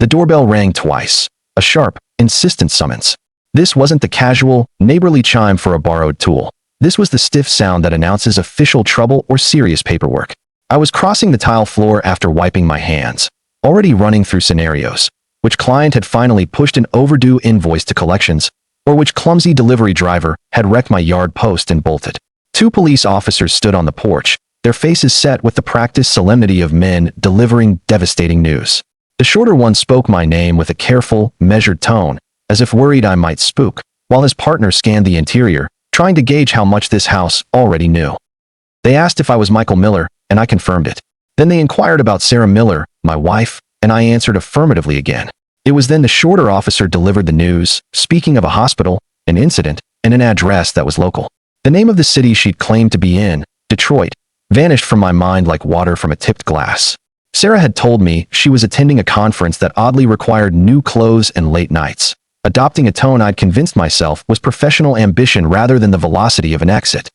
The doorbell rang twice, a sharp, insistent summons. This wasn't the casual, neighborly chime for a borrowed tool. This was the stiff sound that announces official trouble or serious paperwork. I was crossing the tile floor after wiping my hands, already running through scenarios. Which client had finally pushed an overdue invoice to collections, or which clumsy delivery driver had wrecked my yard post and bolted. 2 police officers stood on the porch, their faces set with the practiced solemnity of men delivering devastating news. The shorter one spoke my name with a careful, measured tone, as if worried I might spook, while his partner scanned the interior, trying to gauge how much this house already knew. They asked if I was Michael Miller, and I confirmed it. Then they inquired about Sarah Miller, my wife, and I answered affirmatively again. It was then the shorter officer delivered the news, speaking of a hospital, an incident, and an address that was local. The name of the city she'd claimed to be in, Detroit, vanished from my mind like water from a tipped glass. Sarah had told me she was attending a conference that oddly required new clothes and late nights, adopting a tone I'd convinced myself was professional ambition rather than the velocity of an exit.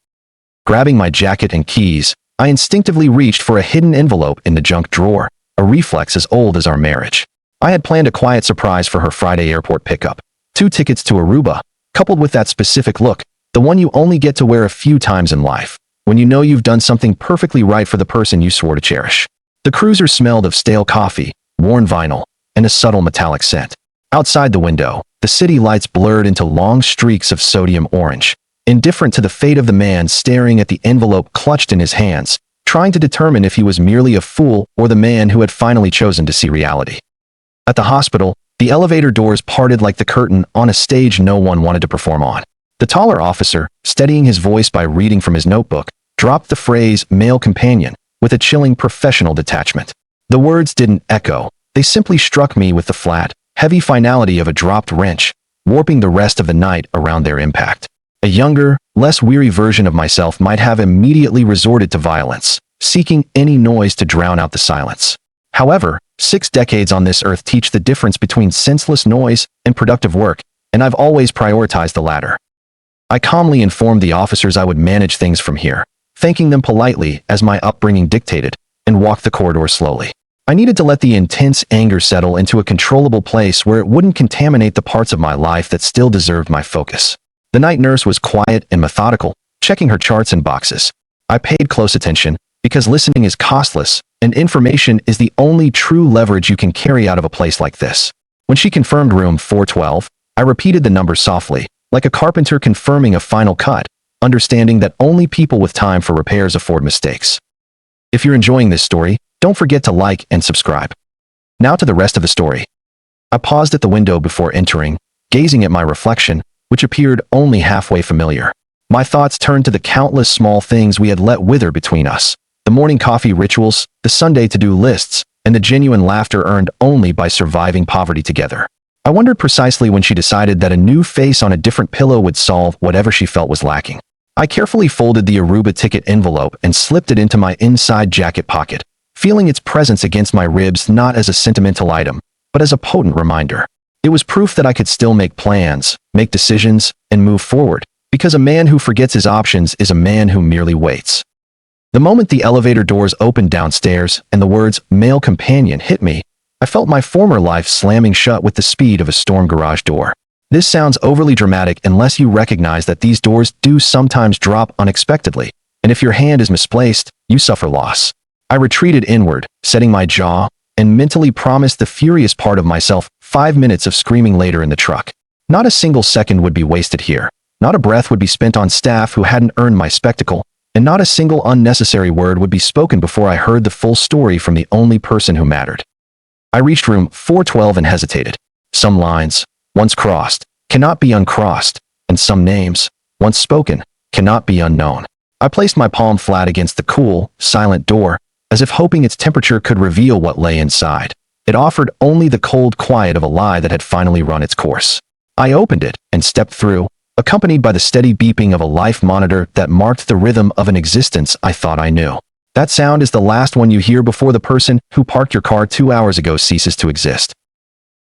Grabbing my jacket and keys, I instinctively reached for a hidden envelope in the junk drawer, a reflex as old as our marriage. I had planned a quiet surprise for her Friday airport pickup. 2 tickets to Aruba, coupled with that specific look, the one you only get to wear a few times in life, when you know you've done something perfectly right for the person you swore to cherish. The cruiser smelled of stale coffee, worn vinyl, and a subtle metallic scent. Outside the window, the city lights blurred into long streaks of sodium orange, indifferent to the fate of the man staring at the envelope clutched in his hands, trying to determine if he was merely a fool or the man who had finally chosen to see reality. At the hospital, the elevator doors parted like the curtain on a stage no one wanted to perform on. The taller officer, steadying his voice by reading from his notebook, dropped the phrase male companion with a chilling professional detachment. The words didn't echo, they simply struck me with the flat, heavy finality of a dropped wrench, warping the rest of the night around their impact. A younger, less weary version of myself might have immediately resorted to violence, seeking any noise to drown out the silence. However, 6 decades on this earth teach the difference between senseless noise and productive work, and I've always prioritized the latter. I calmly informed the officers I would manage things from here, thanking them politely as my upbringing dictated, and walked the corridor slowly. I needed to let the intense anger settle into a controllable place where it wouldn't contaminate the parts of my life that still deserved my focus. The night nurse was quiet and methodical, checking her charts and boxes. I paid close attention, because listening is costless, and information is the only true leverage you can carry out of a place like this. When she confirmed room 412, I repeated the number softly, like a carpenter confirming a final cut, understanding that only people with time for repairs afford mistakes. If you're enjoying this story, don't forget to like and subscribe. Now to the rest of the story. I paused at the window before entering, gazing at my reflection, which appeared only halfway familiar. My thoughts turned to the countless small things we had let wither between us. The morning coffee rituals, the Sunday to-do lists, and the genuine laughter earned only by surviving poverty together. I wondered precisely when she decided that a new face on a different pillow would solve whatever she felt was lacking. I carefully folded the Aruba ticket envelope and slipped it into my inside jacket pocket, feeling its presence against my ribs not as a sentimental item, but as a potent reminder. It was proof that I could still make plans, make decisions, and move forward, because a man who forgets his options is a man who merely waits. The moment the elevator doors opened downstairs and the words male companion hit me, I felt my former life slamming shut with the speed of a storm garage door. This sounds overly dramatic unless you recognize that these doors do sometimes drop unexpectedly, and if your hand is misplaced, you suffer loss. I retreated inward, setting my jaw, and mentally promised the furious part of myself 5 minutes of screaming later in the truck. Not a single second would be wasted here. Not a breath would be spent on staff who hadn't earned my spectacle, and not a single unnecessary word would be spoken before I heard the full story from the only person who mattered. I reached room 412 and hesitated. Some lines, once crossed, cannot be uncrossed, and some names, once spoken, cannot be unknown. I placed my palm flat against the cool, silent door, as if hoping its temperature could reveal what lay inside. It offered only the cold quiet of a lie that had finally run its course. I opened it and stepped through, accompanied by the steady beeping of a life monitor that marked the rhythm of an existence I thought I knew. That sound is the last one you hear before the person who parked your car 2 hours ago ceases to exist.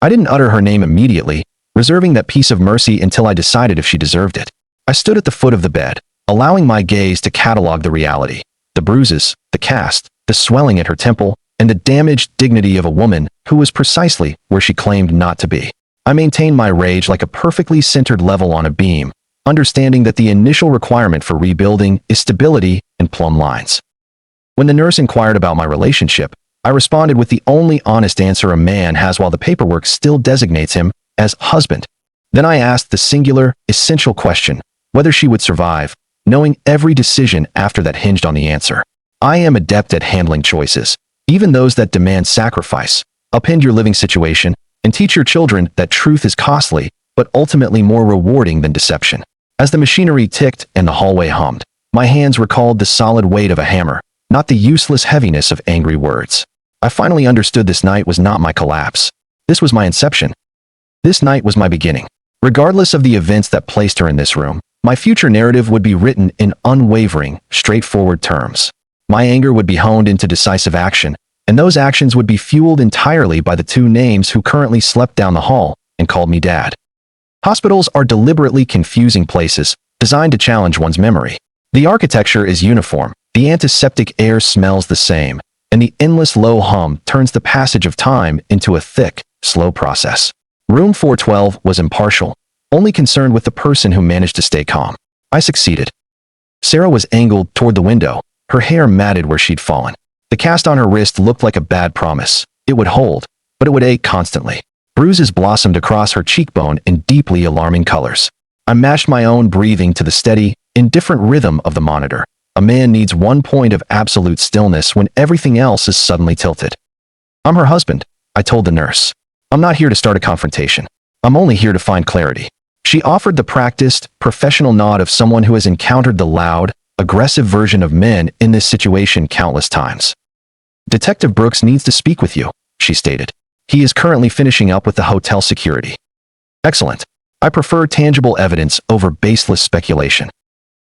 I didn't utter her name immediately, reserving that piece of mercy until I decided if she deserved it. I stood at the foot of the bed, allowing my gaze to catalog the reality. The bruises, the cast, the swelling at her temple, and the damaged dignity of a woman who was precisely where she claimed not to be. I maintained my rage like a perfectly centered level on a beam, understanding that the initial requirement for rebuilding is stability and plumb lines. When the nurse inquired about my relationship, I responded with the only honest answer a man has while the paperwork still designates him as husband. Then I asked the singular, essential question, whether she would survive, knowing every decision after that hinged on the answer. I am adept at handling choices, even those that demand sacrifice. Upend your living situation and teach your children that truth is costly, but ultimately more rewarding than deception. As the machinery ticked and the hallway hummed, my hands recalled the solid weight of a hammer, not the useless heaviness of angry words. I finally understood this night was not my collapse. This was my inception. This night was my beginning. Regardless of the events that placed her in this room, my future narrative would be written in unwavering, straightforward terms. My anger would be honed into decisive action, and those actions would be fueled entirely by the two names who currently slept down the hall and called me Dad. Hospitals are deliberately confusing places, designed to challenge one's memory. The architecture is uniform, the antiseptic air smells the same, and the endless low hum turns the passage of time into a thick, slow process. Room 412 was impartial, only concerned with the person who managed to stay calm. I succeeded. Sarah was angled toward the window, her hair matted where she'd fallen. The cast on her wrist looked like a bad promise. It would hold, but it would ache constantly. Bruises blossomed across her cheekbone in deeply alarming colors. I matched my own breathing to the steady, indifferent rhythm of the monitor. A man needs 1 point of absolute stillness when everything else is suddenly tilted. I'm her husband, I told the nurse. I'm not here to start a confrontation. I'm only here to find clarity. She offered the practiced, professional nod of someone who has encountered the loud, aggressive version of men in this situation countless times. Detective Brooks needs to speak with you, she stated. He is currently finishing up with the hotel security. Excellent. I prefer tangible evidence over baseless speculation.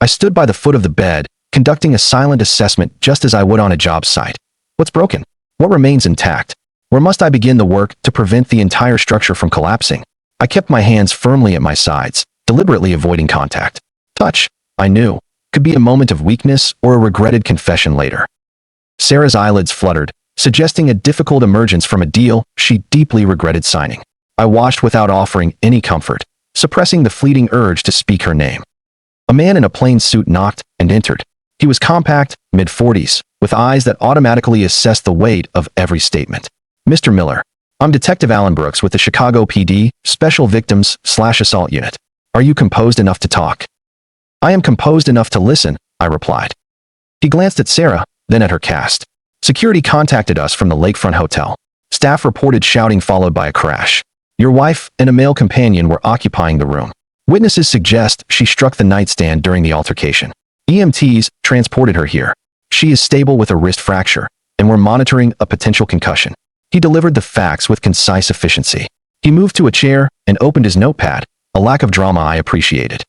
I stood by the foot of the bed, conducting a silent assessment just as I would on a job site. What's broken? What remains intact? Where must I begin the work to prevent the entire structure from collapsing? I kept my hands firmly at my sides, deliberately avoiding contact. Touch, I knew, could be a moment of weakness or a regretted confession later. Sarah's eyelids fluttered, suggesting a difficult emergence from a deal she deeply regretted signing. I watched without offering any comfort, suppressing the fleeting urge to speak her name. A man in a plain suit knocked and entered. He was compact, mid-40s, with eyes that automatically assessed the weight of every statement. Mr. Miller, I'm Detective Alan Brooks with the Chicago PD, Special Victims/Assault Unit. Are you composed enough to talk? I am composed enough to listen, I replied. He glanced at Sarah, then at her cast. Security contacted us from the Lakefront Hotel. Staff reported shouting followed by a crash. Your wife and a male companion were occupying the room. Witnesses suggest she struck the nightstand during the altercation. EMTs transported her here. She is stable with a wrist fracture, and we're monitoring a potential concussion. He delivered the facts with concise efficiency. He moved to a chair and opened his notepad, a lack of drama I appreciated.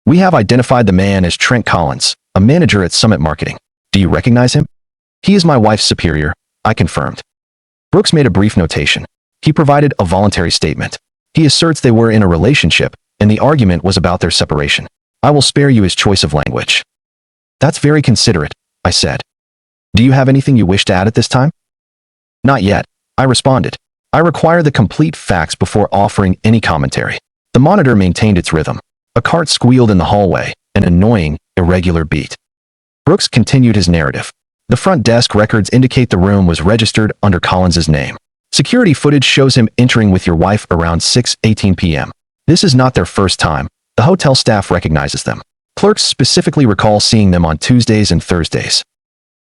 We have identified the man as Trent Collins, a manager at Summit Marketing. Do you recognize him? He is my wife's superior, I confirmed. Brooks made a brief notation. He provided a voluntary statement. He asserts they were in a relationship, and the argument was about their separation. I will spare you his choice of language. That's very considerate, I said. Do you have anything you wish to add at this time? Not yet, I responded. I require the complete facts before offering any commentary. The monitor maintained its rhythm. A cart squealed in the hallway, an annoying, irregular beat. Brooks continued his narrative. The front desk records indicate the room was registered under Collins's name. Security footage shows him entering with your wife around 6:18 p.m. This is not their first time. The hotel staff recognizes them. Clerks specifically recall seeing them on Tuesdays and Thursdays.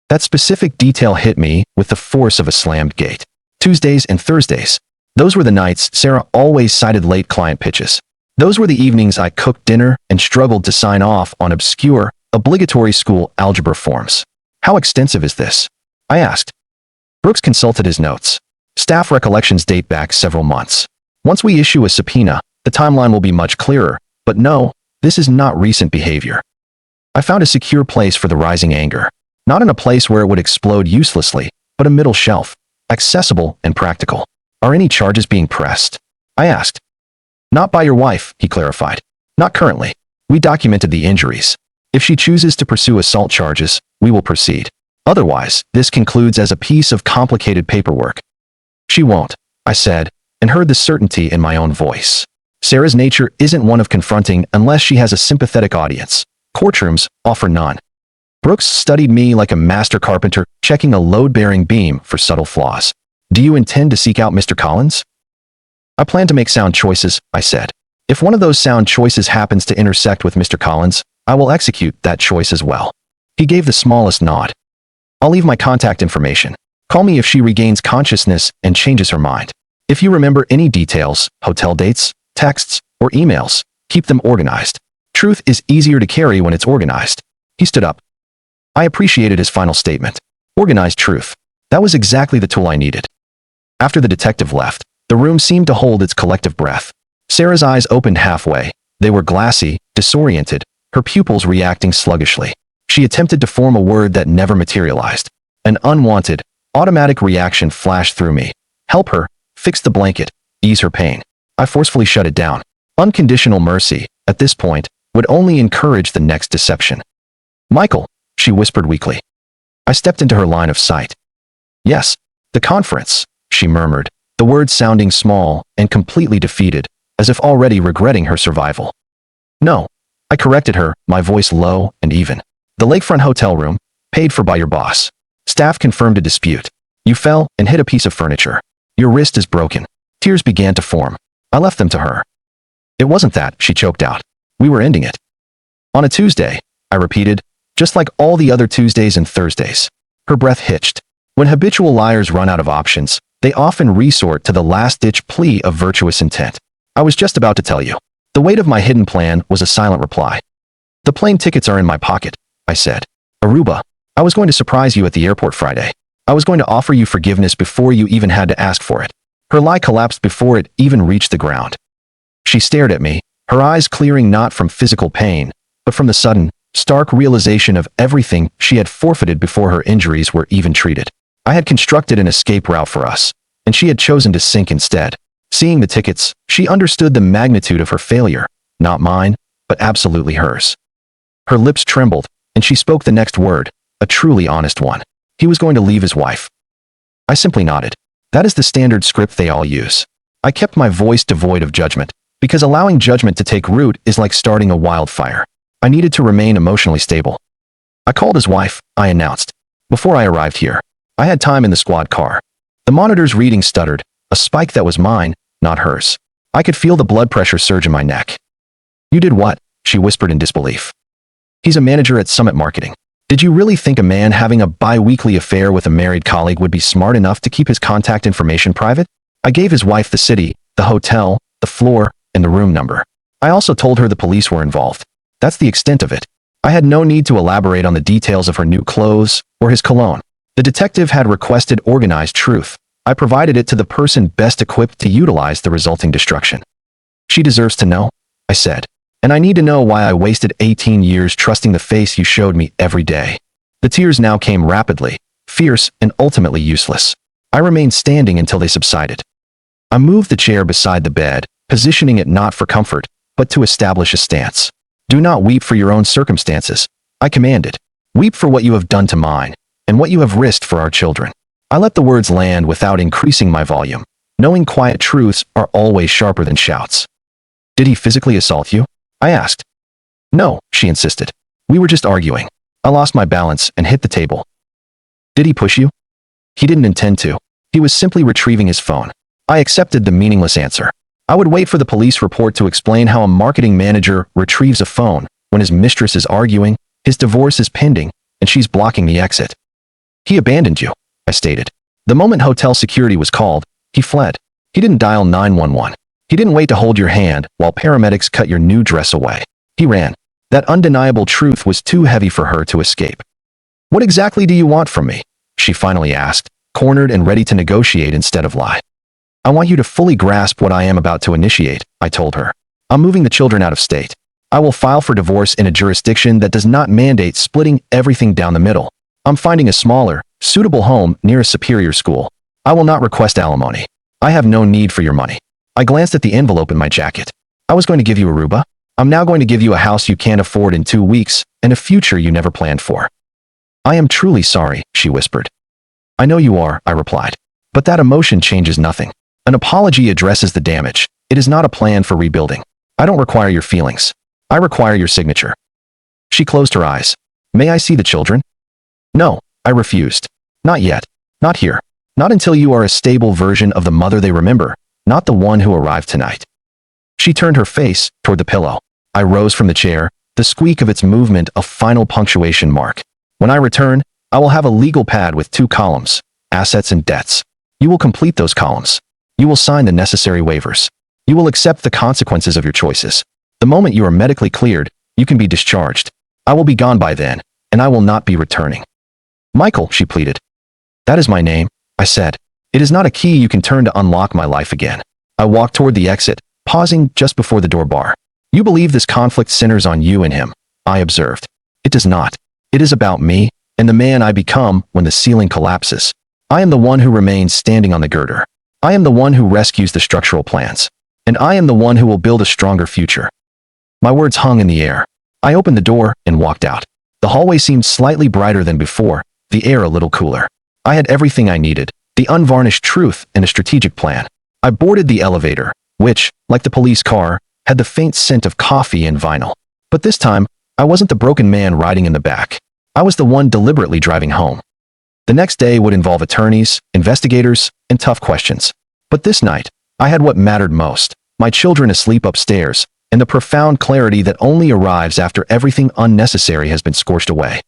That specific detail hit me with the force of a slammed gate. Tuesdays and Thursdays. Those were the nights Sarah always cited late client pitches. Those were the evenings I cooked dinner and struggled to sign off on obscure, obligatory school algebra forms. How extensive is this? I asked. Brooks consulted his notes. Staff recollections date back several months. Once we issue a subpoena, the timeline will be much clearer, but no, this is not recent behavior. I found a secure place for the rising anger. Not in a place where it would explode uselessly, but a middle shelf, accessible and practical. Are any charges being pressed? I asked. Not by your wife, he clarified. Not currently. We documented the injuries. If she chooses to pursue assault charges, we will proceed. Otherwise, this concludes as a piece of complicated paperwork. She won't, I said, and heard the certainty in my own voice. Sarah's nature isn't one of confronting unless she has a sympathetic audience. Courtrooms offer none. Brooks studied me like a master carpenter, checking a load-bearing beam for subtle flaws. Do you intend to seek out Mr. Collins? I plan to make sound choices, I said. If one of those sound choices happens to intersect with Mr. Collins, I will execute that choice as well. He gave the smallest nod. I'll leave my contact information. Call me if she regains consciousness and changes her mind. If you remember any details, hotel dates, texts, or emails, keep them organized. Truth is easier to carry when it's organized. He stood up. I appreciated his final statement. Organized truth. That was exactly the tool I needed. After the detective left, the room seemed to hold its collective breath. Sarah's eyes opened halfway. They were glassy, disoriented, her pupils reacting sluggishly. She attempted to form a word that never materialized. An unwanted, automatic reaction flashed through me. Help her, fix the blanket, ease her pain. I forcefully shut it down. Unconditional mercy, at this point, would only encourage the next deception. Michael, she whispered weakly. I stepped into her line of sight. Yes, the conference, she murmured, the words sounding small and completely defeated, as if already regretting her survival. No, I corrected her, my voice low and even. The lakefront hotel room, paid for by your boss. Staff confirmed a dispute. You fell and hit a piece of furniture. Your wrist is broken. Tears began to form. I left them to her. It wasn't that, she choked out. We were ending it. On a Tuesday, I repeated, just like all the other Tuesdays and Thursdays. Her breath hitched. When habitual liars run out of options, they often resort to the last-ditch plea of virtuous intent. I was just about to tell you. The weight of my hidden plan was a silent reply. The plane tickets are in my pocket, I said. Aruba. I was going to surprise you at the airport Friday. I was going to offer you forgiveness before you even had to ask for it. Her lie collapsed before it even reached the ground. She stared at me, her eyes clearing not from physical pain, but from the sudden, stark realization of everything she had forfeited before her injuries were even treated. I had constructed an escape route for us, and she had chosen to sink instead. Seeing the tickets, she understood the magnitude of her failure, not mine, but absolutely hers. Her lips trembled, and she spoke the next word, a truly honest one. He was going to leave his wife. I simply nodded. That is the standard script they all use. I kept my voice devoid of judgment, because allowing judgment to take root is like starting a wildfire. I needed to remain emotionally stable. I called his wife, I announced. Before I arrived here, I had time in the squad car. The monitor's reading stuttered, a spike that was mine, not hers. I could feel the blood pressure surge in my neck. You did what? She whispered in disbelief. He's a manager at Summit Marketing. Did you really think a man having a bi-weekly affair with a married colleague would be smart enough to keep his contact information private? I gave his wife the city, the hotel, the floor, and the room number. I also told her the police were involved. That's the extent of it. I had no need to elaborate on the details of her new clothes or his cologne. The detective had requested organized truth. I provided it to the person best equipped to utilize the resulting destruction. She deserves to know, I said. And I need to know why I wasted 18 years trusting the face you showed me every day. The tears now came rapidly, fierce, and ultimately useless. I remained standing until they subsided. I moved the chair beside the bed, positioning it not for comfort, but to establish a stance. Do not weep for your own circumstances, I commanded. Weep for what you have done to mine, and what you have risked for our children. I let the words land without increasing my volume, knowing quiet truths are always sharper than shouts. Did he physically assault you? I asked. No, she insisted. We were just arguing. I lost my balance and hit the table. Did he push you? He didn't intend to. He was simply retrieving his phone. I accepted the meaningless answer. I would wait for the police report to explain how a marketing manager retrieves a phone when his mistress is arguing, his divorce is pending, and she's blocking the exit. He abandoned you, I stated. The moment hotel security was called, he fled. He didn't dial 911. He didn't wait to hold your hand while paramedics cut your new dress away. He ran. That undeniable truth was too heavy for her to escape. What exactly do you want from me? She finally asked, cornered and ready to negotiate instead of lie. I want you to fully grasp what I am about to initiate, I told her. I'm moving the children out of state. I will file for divorce in a jurisdiction that does not mandate splitting everything down the middle. I'm finding a smaller, suitable home near a superior school. I will not request alimony. I have no need for your money. I glanced at the envelope in my jacket. I was going to give you Aruba. I'm now going to give you a house you can't afford in 2 weeks and a future you never planned for. "I am truly sorry," she whispered. "I know you are," I replied. "But that emotion changes nothing. An apology addresses the damage. It is not a plan for rebuilding. I don't require your feelings. I require your signature." She closed her eyes. "May I see the children?" "No," I refused. "Not yet. Not here. Not until you are a stable version of the mother they remember, not the one who arrived tonight." She turned her face toward the pillow. I rose from the chair, the squeak of its movement a final punctuation mark. "When I return, I will have a legal pad with 2 columns, assets and debts. You will complete those columns. You will sign the necessary waivers. You will accept the consequences of your choices. The moment you are medically cleared, you can be discharged. I will be gone by then, and I will not be returning." "Michael," she pleaded. "That is my name," I said. "It is not a key you can turn to unlock my life again." I walked toward the exit, pausing just before the door bar. "You believe this conflict centers on you and him," I observed. "It does not. It is about me, and the man I become when the ceiling collapses. I am the one who remains standing on the girder. I am the one who rescues the structural plans. And I am the one who will build a stronger future." My words hung in the air. I opened the door and walked out. The hallway seemed slightly brighter than before, the air a little cooler. I had everything I needed, the unvarnished truth and a strategic plan. I boarded the elevator, which, like the police car, had the faint scent of coffee and vinyl. But this time, I wasn't the broken man riding in the back. I was the one deliberately driving home. The next day would involve attorneys, investigators, and tough questions. But this night, I had what mattered most: my children asleep upstairs, and the profound clarity that only arrives after everything unnecessary has been scorched away.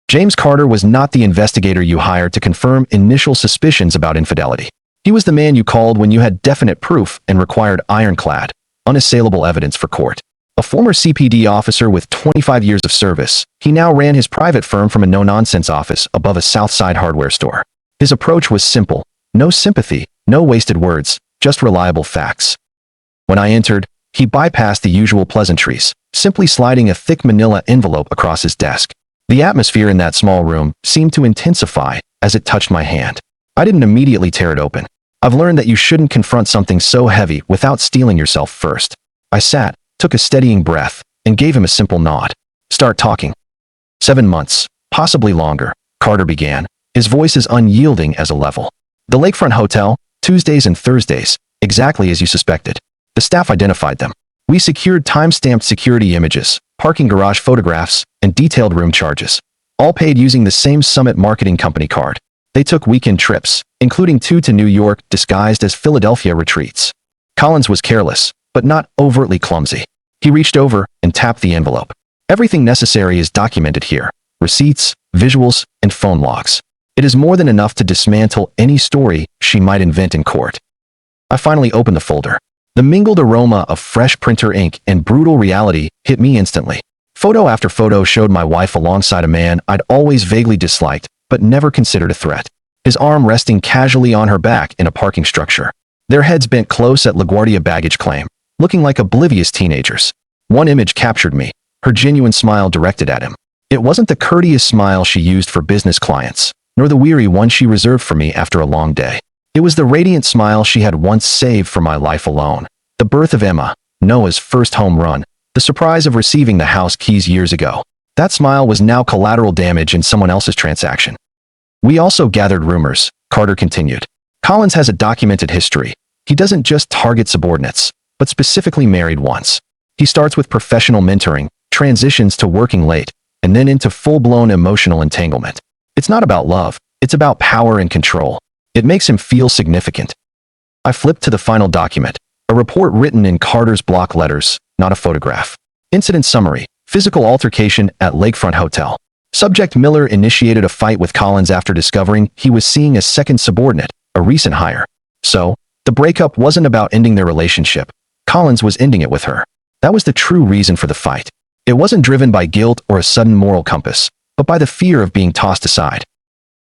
James Carter was not the investigator you hired to confirm initial suspicions about infidelity. He was the man you called when you had definite proof and required ironclad, unassailable evidence for court. A former CPD officer with 25 years of service, he now ran his private firm from a no-nonsense office above a South Side hardware store. His approach was simple: no sympathy, no wasted words, just reliable facts. When I entered, he bypassed the usual pleasantries, simply sliding a thick manila envelope across his desk. The atmosphere in that small room seemed to intensify as it touched my hand. I didn't immediately tear it open. I've learned that you shouldn't confront something so heavy without steeling yourself first. I sat, took a steadying breath, and gave him a simple nod. "Start talking." 7 months, possibly longer, Carter began, his voice as unyielding as a level. "The Lakefront Hotel, Tuesdays and Thursdays, exactly as you suspected. The staff identified them. We secured time-stamped security images, parking garage photographs, and detailed room charges. All paid using the same Summit Marketing Company card. They took weekend trips, including 2 to New York disguised as Philadelphia retreats." Collins was careless, but not overtly clumsy. He reached over and tapped the envelope. "Everything necessary is documented here: receipts, visuals, and phone logs. It is more than enough to dismantle any story she might invent in court." I finally opened the folder. The mingled aroma of fresh printer ink and brutal reality hit me instantly. Photo after photo showed my wife alongside a man I'd always vaguely disliked, but never considered a threat. His arm resting casually on her back in a parking structure. Their heads bent close at LaGuardia baggage claim, looking like oblivious teenagers. One image captured me, her genuine smile directed at him. It wasn't the courteous smile she used for business clients, nor the weary one she reserved for me after a long day. It was the radiant smile she had once saved for my life alone. The birth of Emma, Noah's first home run, the surprise of receiving the house keys years ago. That smile was now collateral damage in someone else's transaction. "We also gathered rumors," Carter continued. "Collins has a documented history. He doesn't just target subordinates, but specifically married ones. He starts with professional mentoring, transitions to working late, and then into full-blown emotional entanglement. It's not about love, it's about power and control. It makes him feel significant." I flipped to the final document, a report written in Carter's block letters, not a photograph. Incident summary: physical altercation at Lakefront Hotel. Subject: Miller initiated a fight with Collins after discovering he was seeing a second subordinate, a recent hire. So, the breakup wasn't about ending their relationship. Collins was ending it with her. That was the true reason for the fight. It wasn't driven by guilt or a sudden moral compass, but by the fear of being tossed aside.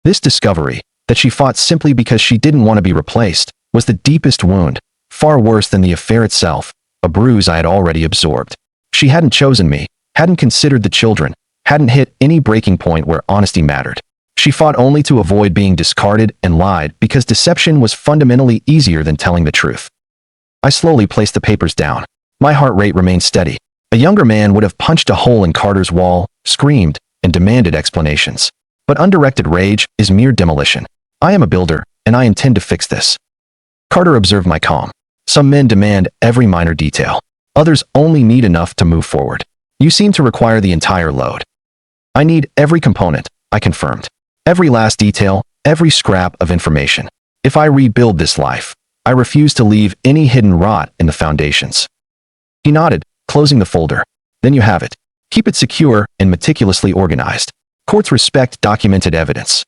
This discovery, that she fought simply because she didn't want to be replaced, was the deepest wound, far worse than the affair itself, a bruise I had already absorbed. She hadn't chosen me, hadn't considered the children, hadn't hit any breaking point where honesty mattered. She fought only to avoid being discarded and lied because deception was fundamentally easier than telling the truth. I slowly placed the papers down. My heart rate remained steady. A younger man would have punched a hole in Carter's wall, screamed, and demanded explanations. But undirected rage is mere demolition. I am a builder, and I intend to fix this. Carter observed my calm. Some men demand every minor detail. Others only need enough to move forward. You seem to require the entire load. I need every component, I confirmed. Every last detail, every scrap of information. If I rebuild this life, I refuse to leave any hidden rot in the foundations. He nodded, closing the folder. Then you have it. Keep it secure and meticulously organized. Courts respect documented evidence.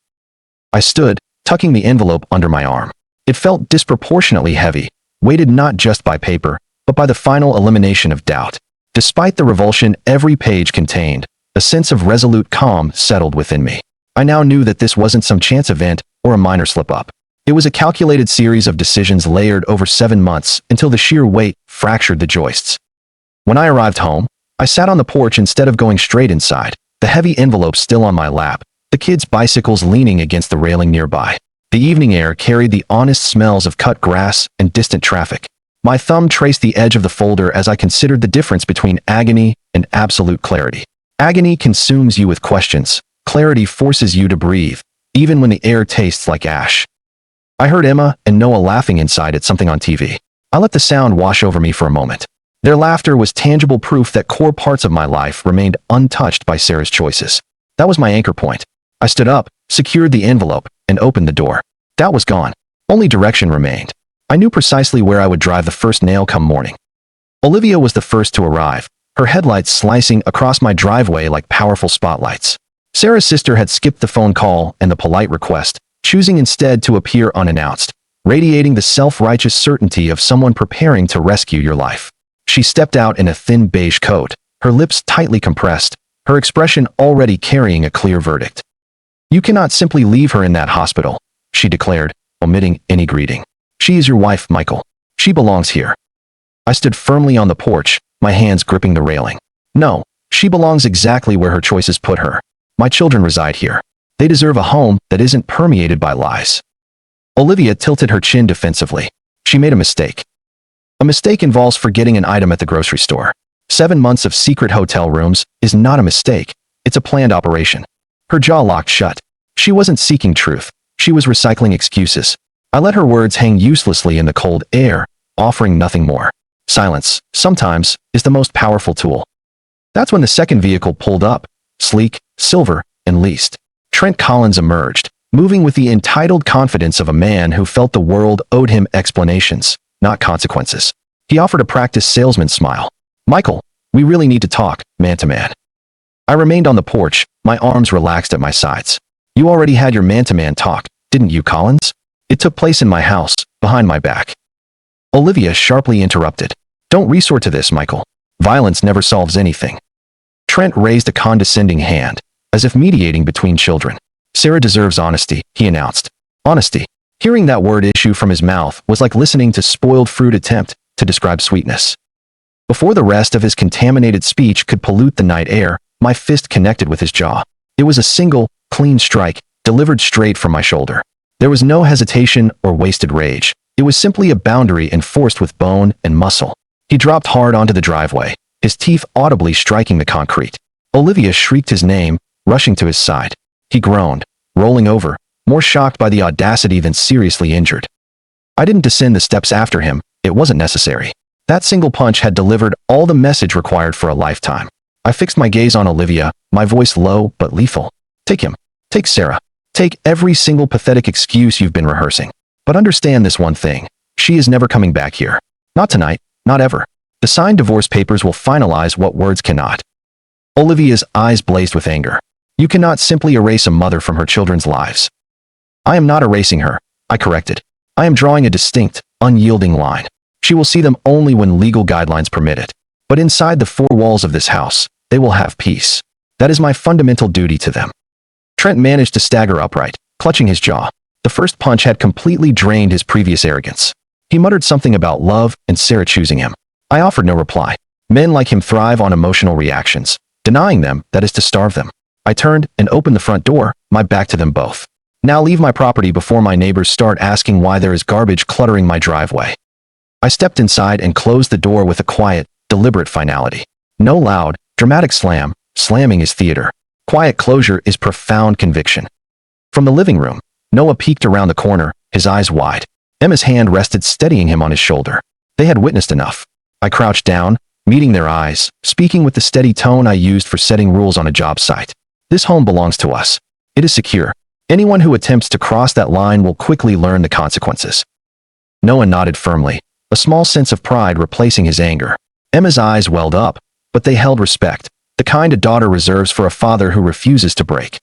I stood, tucking the envelope under my arm. It felt disproportionately heavy, weighted not just by paper, but by the final elimination of doubt. Despite the revulsion every page contained, a sense of resolute calm settled within me. I now knew that this wasn't some chance event or a minor slip-up. It was a calculated series of decisions layered over 7 months until the sheer weight fractured the joists. When I arrived home, I sat on the porch instead of going straight inside, the heavy envelope still on my lap, the kids' bicycles leaning against the railing nearby. The evening air carried the honest smells of cut grass and distant traffic. My thumb traced the edge of the folder as I considered the difference between agony and absolute clarity. Agony consumes you with questions. Clarity forces you to breathe, even when the air tastes like ash. I heard Emma and Noah laughing inside at something on TV. I let the sound wash over me for a moment. Their laughter was tangible proof that core parts of my life remained untouched by Sarah's choices. That was my anchor point. I stood up, secured the envelope, and opened the door. Doubt was gone. Only direction remained. I knew precisely where I would drive the first nail come morning. Olivia was the first to arrive, her headlights slicing across my driveway like powerful spotlights. Sarah's sister had skipped the phone call and the polite request, choosing instead to appear unannounced, radiating the self-righteous certainty of someone preparing to rescue your life. She stepped out in a thin beige coat, her lips tightly compressed, her expression already carrying a clear verdict. "You cannot simply leave her in that hospital," she declared, omitting any greeting. "She is your wife, Michael. She belongs here." I stood firmly on the porch, my hands gripping the railing. "No, she belongs exactly where her choices put her. My children reside here. They deserve a home that isn't permeated by lies." Olivia tilted her chin defensively. She made a mistake. A mistake involves forgetting an item at the grocery store. 7 months of secret hotel rooms is not a mistake. It's a planned operation. Her jaw locked shut. She wasn't seeking truth. She was recycling excuses. I let her words hang uselessly in the cold air, offering nothing more. Silence, sometimes, is the most powerful tool. That's when the second vehicle pulled up, sleek, silver, and leased. Trent Collins emerged, moving with the entitled confidence of a man who felt the world owed him explanations, not consequences. He offered a practiced salesman's smile. "Michael, we really need to talk, man to man." I remained on the porch, my arms relaxed at my sides. "You already had your man-to-man talk, didn't you, Collins? It took place in my house, behind my back." Olivia sharply interrupted. "Don't resort to this, Michael. Violence never solves anything." Trent raised a condescending hand, as if mediating between children. "Sarah deserves honesty," he announced. Honesty. Hearing that word issue from his mouth was like listening to spoiled fruit attempt to describe sweetness. Before the rest of his contaminated speech could pollute the night air, my fist connected with his jaw. It was a single, clean strike, delivered straight from my shoulder. There was no hesitation or wasted rage. It was simply a boundary enforced with bone and muscle. He dropped hard onto the driveway, his teeth audibly striking the concrete. Olivia shrieked his name, rushing to his side. He groaned, rolling over, more shocked by the audacity than seriously injured. I didn't descend the steps after him. It wasn't necessary. That single punch had delivered all the message required for a lifetime. I fixed my gaze on Olivia, my voice low but lethal. "Take him. Take Sarah. Take every single pathetic excuse you've been rehearsing. But understand this one thing. She is never coming back here. Not tonight, not ever. The signed divorce papers will finalize what words cannot." Olivia's eyes blazed with anger. "You cannot simply erase a mother from her children's lives." "I am not erasing her," I corrected. "I am drawing a distinct, unyielding line. She will see them only when legal guidelines permit it. But inside the 4 walls of this house, they will have peace. That is my fundamental duty to them." Trent managed to stagger upright, clutching his jaw. The first punch had completely drained his previous arrogance. He muttered something about love and Sarah choosing him. I offered no reply. Men like him thrive on emotional reactions. Denying them, that is to starve them. I turned and opened the front door, my back to them both. "Now leave my property before my neighbors start asking why there is garbage cluttering my driveway." I stepped inside and closed the door with a quiet, deliberate finality. No loud, dramatic slam. Slamming is theater. Quiet closure is profound conviction. From the living room, Noah peeked around the corner, his eyes wide. Emma's hand rested steadying him on his shoulder. They had witnessed enough. I crouched down, meeting their eyes, speaking with the steady tone I used for setting rules on a job site. This home belongs to us. It is secure. Anyone who attempts to cross that line will quickly learn the consequences. Noah nodded firmly, a small sense of pride replacing his anger. Emma's eyes welled up, but they held respect, the kind a daughter reserves for a father who refuses to break.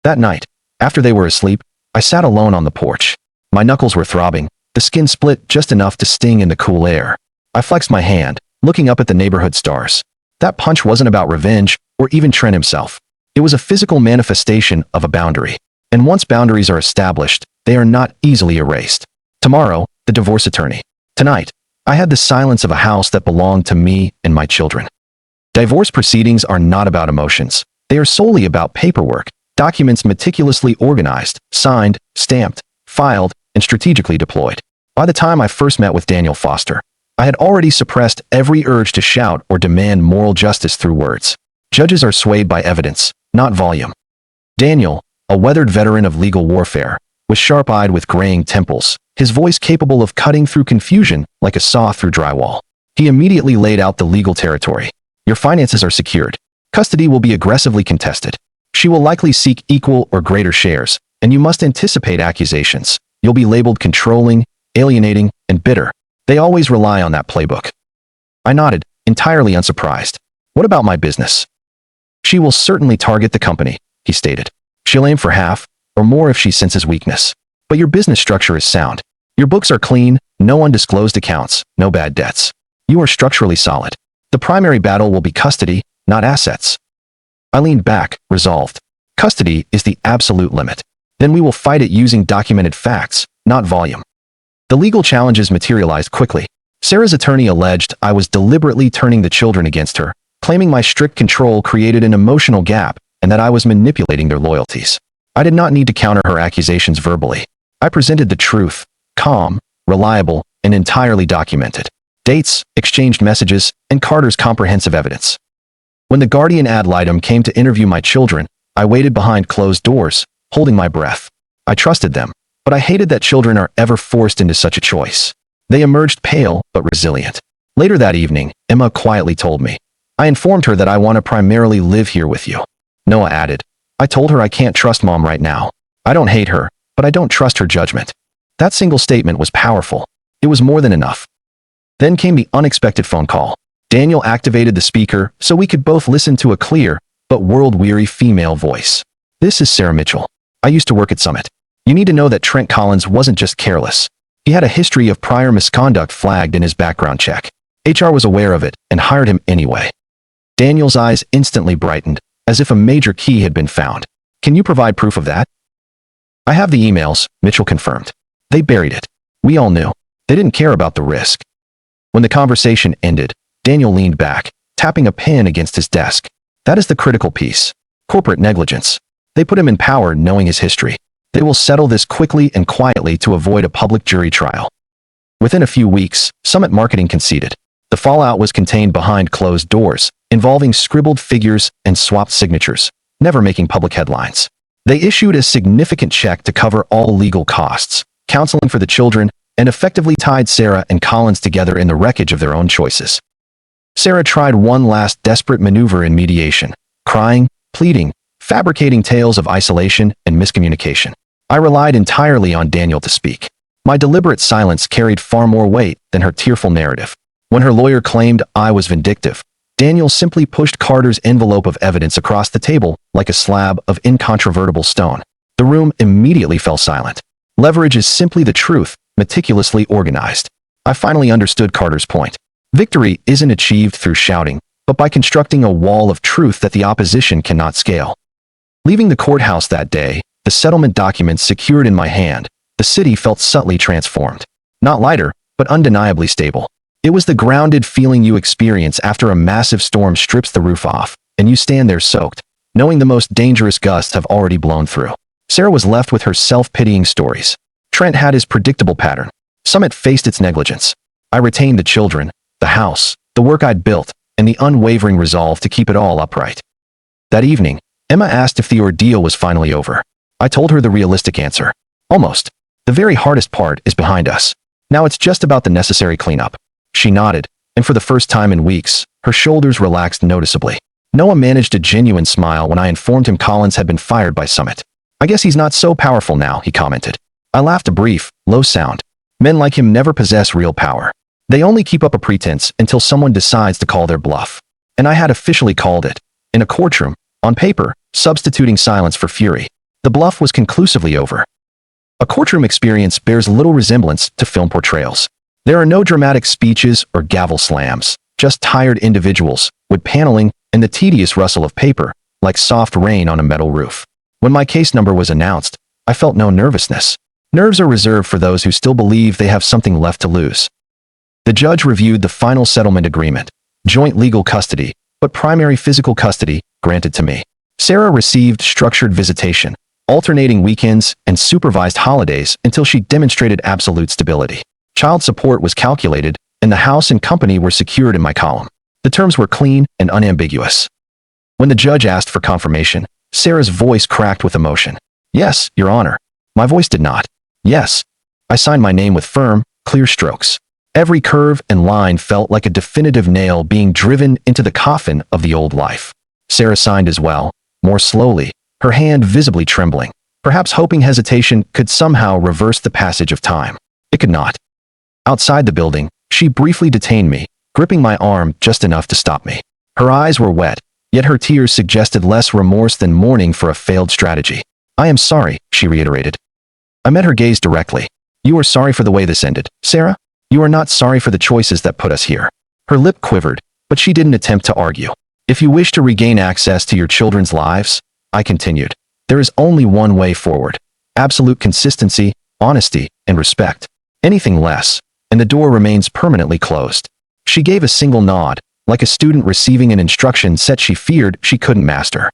That night, after they were asleep, I sat alone on the porch. My knuckles were throbbing, the skin split just enough to sting in the cool air. I flexed my hand, looking up at the neighborhood stars. That punch wasn't about revenge, or even Trent himself. It was a physical manifestation of a boundary. And once boundaries are established, they are not easily erased. Tomorrow, the divorce attorney. Tonight, I had the silence of a house that belonged to me and my children. Divorce proceedings are not about emotions. They are solely about paperwork, documents meticulously organized, signed, stamped, filed, and strategically deployed. By the time I first met with Daniel Foster, I had already suppressed every urge to shout or demand moral justice through words. Judges are swayed by evidence, not volume. Daniel, a weathered veteran of legal warfare, was sharp-eyed with graying temples, his voice capable of cutting through confusion like a saw through drywall. He immediately laid out the legal territory. Your finances are secured. Custody will be aggressively contested. She will likely seek equal or greater shares, and you must anticipate accusations. You'll be labeled controlling, alienating, and bitter. They always rely on that playbook. I nodded, entirely unsurprised. What about my business? She will certainly target the company, he stated. She'll aim for half, or more if she senses weakness. But your business structure is sound. Your books are clean, no undisclosed accounts, no bad debts. You are structurally solid. The primary battle will be custody, not assets. I leaned back, resolved. Custody is the absolute limit. Then we will fight it using documented facts, not volume. The legal challenges materialized quickly. Sarah's attorney alleged I was deliberately turning the children against her, claiming my strict control created an emotional gap and that I was manipulating their loyalties. I did not need to counter her accusations verbally. I presented the truth, calm, reliable, and entirely documented. Dates, exchanged messages, and Carter's comprehensive evidence. When the guardian ad litem came to interview my children, I waited behind closed doors, holding my breath. I trusted them, but I hated that children are ever forced into such a choice. They emerged pale but resilient. Later that evening, Emma quietly told me, I informed her that I want to primarily live here with you. Noah added, I told her I can't trust Mom right now. I don't hate her, but I don't trust her judgment. That single statement was powerful. It was more than enough. Then came the unexpected phone call. Daniel activated the speaker so we could both listen to a clear, but world-weary female voice. This is Sarah Mitchell. I used to work at Summit. You need to know that Trent Collins wasn't just careless. He had a history of prior misconduct flagged in his background check. HR was aware of it and hired him anyway. Daniel's eyes instantly brightened, as if a major key had been found. Can you provide proof of that? I have the emails, Mitchell confirmed. They buried it. We all knew. They didn't care about the risk. When the conversation ended, Daniel leaned back, tapping a pen against his desk. That is the critical piece. Corporate negligence. They put him in power knowing his history. They will settle this quickly and quietly to avoid a public jury trial. Within a few weeks, Summit Marketing conceded. The fallout was contained behind closed doors, involving scribbled figures and swapped signatures, never making public headlines. They issued a significant check to cover all legal costs, counseling for the children, and effectively tied Sarah and Collins together in the wreckage of their own choices. Sarah tried one last desperate maneuver in mediation, crying, pleading, fabricating tales of isolation and miscommunication. I relied entirely on Daniel to speak. My deliberate silence carried far more weight than her tearful narrative. When her lawyer claimed I was vindictive, Daniel simply pushed Carter's envelope of evidence across the table like a slab of incontrovertible stone. The room immediately fell silent. Leverage is simply the truth, meticulously organized. I finally understood Carter's point. Victory isn't achieved through shouting, but by constructing a wall of truth that the opposition cannot scale. Leaving the courthouse that day, the settlement documents secured in my hand, the city felt subtly transformed. Not lighter, but undeniably stable. It was the grounded feeling you experience after a massive storm strips the roof off, and you stand there soaked, knowing the most dangerous gusts have already blown through. Sarah was left with her self-pitying stories. Trent had his predictable pattern. Summit faced its negligence. I retained the children, the house, the work I'd built, and the unwavering resolve to keep it all upright. That evening, Emma asked if the ordeal was finally over. I told her the realistic answer. Almost. The very hardest part is behind us. Now it's just about the necessary cleanup. She nodded, and for the first time in weeks, her shoulders relaxed noticeably. Noah managed a genuine smile when I informed him Collins had been fired by Summit. I guess he's not so powerful now, he commented. I laughed a brief, low sound. Men like him never possess real power. They only keep up a pretense until someone decides to call their bluff. And I had officially called it. In a courtroom, on paper, substituting silence for fury. The bluff was conclusively over. A courtroom experience bears little resemblance to film portrayals. There are no dramatic speeches or gavel slams, just tired individuals, wood paneling, and the tedious rustle of paper, like soft rain on a metal roof. When my case number was announced, I felt no nervousness. Nerves are reserved for those who still believe they have something left to lose. The judge reviewed the final settlement agreement, joint legal custody, but primary physical custody, granted to me. Sarah received structured visitation, alternating weekends and supervised holidays until she demonstrated absolute stability. Child support was calculated, and the house and company were secured in my column. The terms were clean and unambiguous. When the judge asked for confirmation, Sarah's voice cracked with emotion. Yes, Your Honor. My voice did not. Yes. I signed my name with firm, clear strokes. Every curve and line felt like a definitive nail being driven into the coffin of the old life. Sarah signed as well, more slowly, her hand visibly trembling, perhaps hoping hesitation could somehow reverse the passage of time. It could not. Outside the building, she briefly detained me, gripping my arm just enough to stop me. Her eyes were wet, yet her tears suggested less remorse than mourning for a failed strategy. I am sorry, she reiterated. I met her gaze directly. You are sorry for the way this ended, Sarah? You are not sorry for the choices that put us here. Her lip quivered, but she didn't attempt to argue. If you wish to regain access to your children's lives, I continued, there is only one way forward. Absolute consistency, honesty, and respect. Anything less, and the door remains permanently closed. She gave a single nod, like a student receiving an instruction set she feared she couldn't master.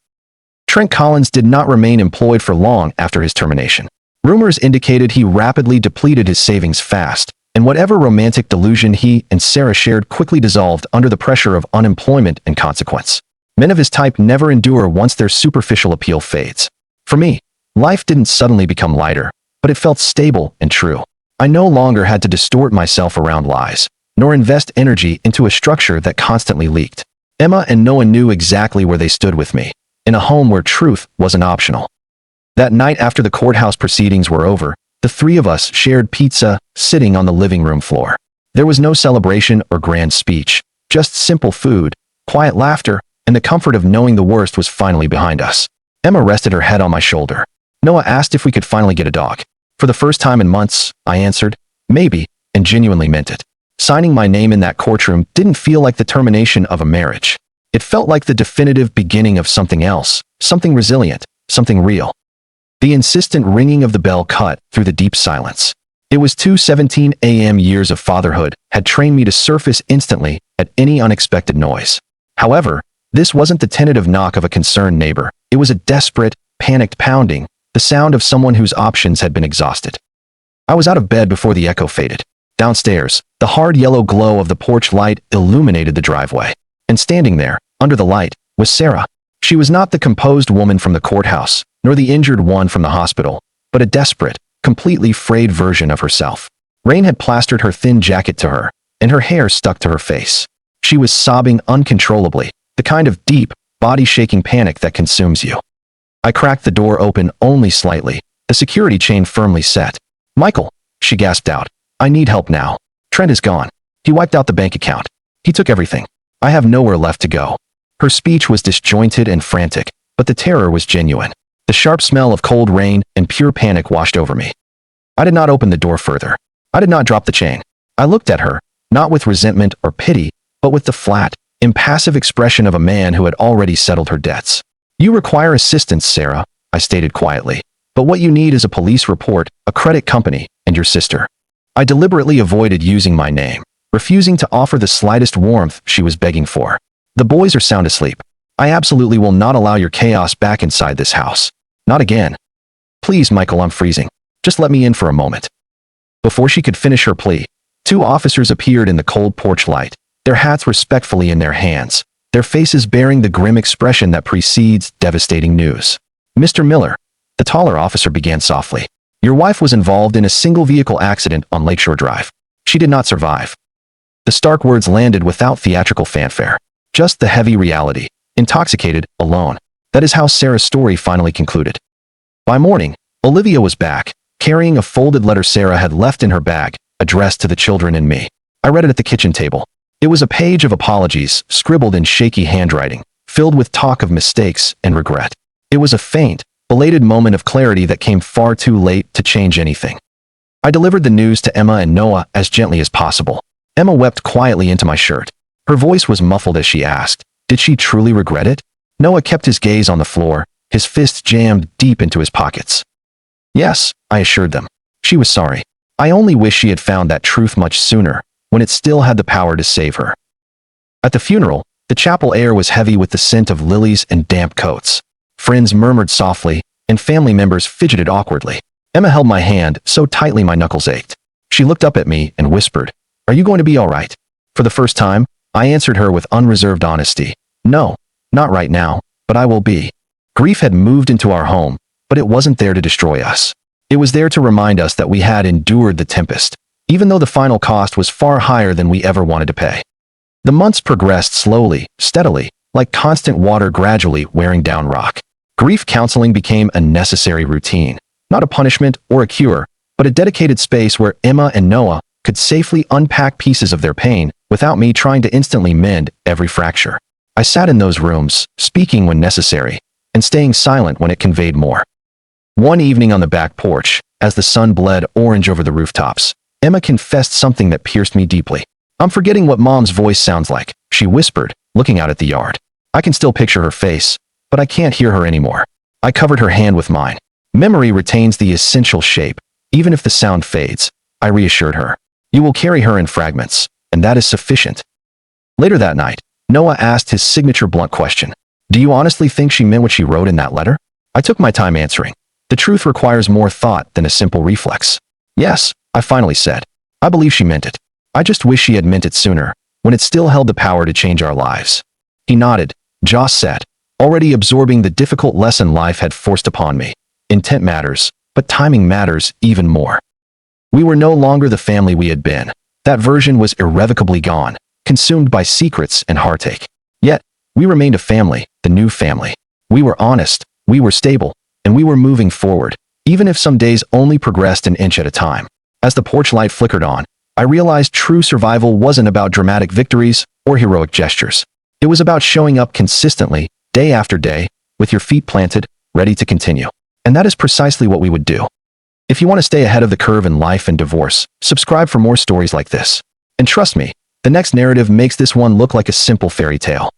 Trent Collins did not remain employed for long after his termination. Rumors indicated he rapidly depleted his savings fast, and whatever romantic delusion he and Sarah shared quickly dissolved under the pressure of unemployment and consequence. Men of his type never endure once their superficial appeal fades. For me, life didn't suddenly become lighter, but it felt stable and true. I no longer had to distort myself around lies, nor invest energy into a structure that constantly leaked. Emma and Noah knew exactly where they stood with me, in a home where truth wasn't optional. That night after the courthouse proceedings were over, the three of us shared pizza, sitting on the living room floor. There was no celebration or grand speech, just simple food, quiet laughter, and the comfort of knowing the worst was finally behind us. Emma rested her head on my shoulder. Noah asked if we could finally get a dog. For the first time in months, I answered, maybe, and genuinely meant it. Signing my name in that courtroom didn't feel like the termination of a marriage. It felt like the definitive beginning of something else, something resilient, something real. The insistent ringing of the bell cut through the deep silence. It was 2:17 a.m. Years of fatherhood had trained me to surface instantly at any unexpected noise. However, this wasn't the tentative knock of a concerned neighbor. It was a desperate, panicked pounding, the sound of someone whose options had been exhausted. I was out of bed before the echo faded. Downstairs, the hard yellow glow of the porch light illuminated the driveway. And standing there, under the light, was Sarah. She was not the composed woman from the courthouse, nor the injured one from the hospital, but a desperate, completely frayed version of herself. Rain had plastered her thin jacket to her, and her hair stuck to her face. She was sobbing uncontrollably, the kind of deep, body-shaking panic that consumes you. I cracked the door open only slightly, the security chain firmly set. Michael, she gasped out. I need help now. Trent is gone. He wiped out the bank account. He took everything. I have nowhere left to go. Her speech was disjointed and frantic, but the terror was genuine. The sharp smell of cold rain and pure panic washed over me. I did not open the door further. I did not drop the chain. I looked at her, not with resentment or pity, but with the flat, impassive expression of a man who had already settled her debts. You require assistance, Sarah, I stated quietly. But what you need is a police report, a credit company, and your sister. I deliberately avoided using my name, refusing to offer the slightest warmth she was begging for. The boys are sound asleep. I absolutely will not allow your chaos back inside this house. Not again. Please, Michael, I'm freezing. Just let me in for a moment. Before she could finish her plea, two officers appeared in the cold porch light, their hats respectfully in their hands, their faces bearing the grim expression that precedes devastating news. "Mr. Miller," the taller officer began softly, "your wife was involved in a single-vehicle accident on Lakeshore Drive. She did not survive." The stark words landed without theatrical fanfare. Just the heavy reality. Intoxicated, alone. That is how Sarah's story finally concluded. By morning, Olivia was back, carrying a folded letter Sarah had left in her bag, addressed to the children and me. I read it at the kitchen table. It was a page of apologies, scribbled in shaky handwriting, filled with talk of mistakes and regret. It was a faint, belated moment of clarity that came far too late to change anything. I delivered the news to Emma and Noah as gently as possible. Emma wept quietly into my shirt. Her voice was muffled as she asked, "Did she truly regret it?" Noah kept his gaze on the floor, his fists jammed deep into his pockets. "Yes," I assured them. "She was sorry. I only wish she had found that truth much sooner, when it still had the power to save her." At the funeral, the chapel air was heavy with the scent of lilies and damp coats. Friends murmured softly, and family members fidgeted awkwardly. Emma held my hand so tightly my knuckles ached. She looked up at me and whispered, "Are you going to be all right?" For the first time, I answered her with unreserved honesty. "No, not right now, but I will be." Grief had moved into our home, but it wasn't there to destroy us. It was there to remind us that we had endured the tempest, even though the final cost was far higher than we ever wanted to pay. The months progressed slowly, steadily, like constant water gradually wearing down rock. Grief counseling became a necessary routine, not a punishment or a cure, but a dedicated space where Emma and Noah could safely unpack pieces of their pain without me trying to instantly mend every fracture. I sat in those rooms, speaking when necessary, and staying silent when it conveyed more. One evening on the back porch, as the sun bled orange over the rooftops, Emma confessed something that pierced me deeply. "I'm forgetting what Mom's voice sounds like," she whispered, looking out at the yard. I can still picture her face, but I can't hear her anymore. I covered her hand with mine. "Memory retains the essential shape, even if the sound fades," I reassured her. "You will carry her in fragments, and that is sufficient." Later that night, Noah asked his signature blunt question. "Do you honestly think she meant what she wrote in that letter?" I took my time answering. The truth requires more thought than a simple reflex. "Yes," I finally said. "I believe she meant it. I just wish she had meant it sooner, when it still held the power to change our lives." He nodded, jaw set, already absorbing the difficult lesson life had forced upon me. Intent matters, but timing matters even more. We were no longer the family we had been. That version was irrevocably gone, consumed by secrets and heartache. Yet, we remained a family, the new family. We were honest, we were stable, and we were moving forward, even if some days only progressed an inch at a time. As the porch light flickered on, I realized true survival wasn't about dramatic victories or heroic gestures. It was about showing up consistently, day after day, with your feet planted, ready to continue. And that is precisely what we would do. If you want to stay ahead of the curve in life and divorce, subscribe for more stories like this. And trust me, the next narrative makes this one look like a simple fairy tale.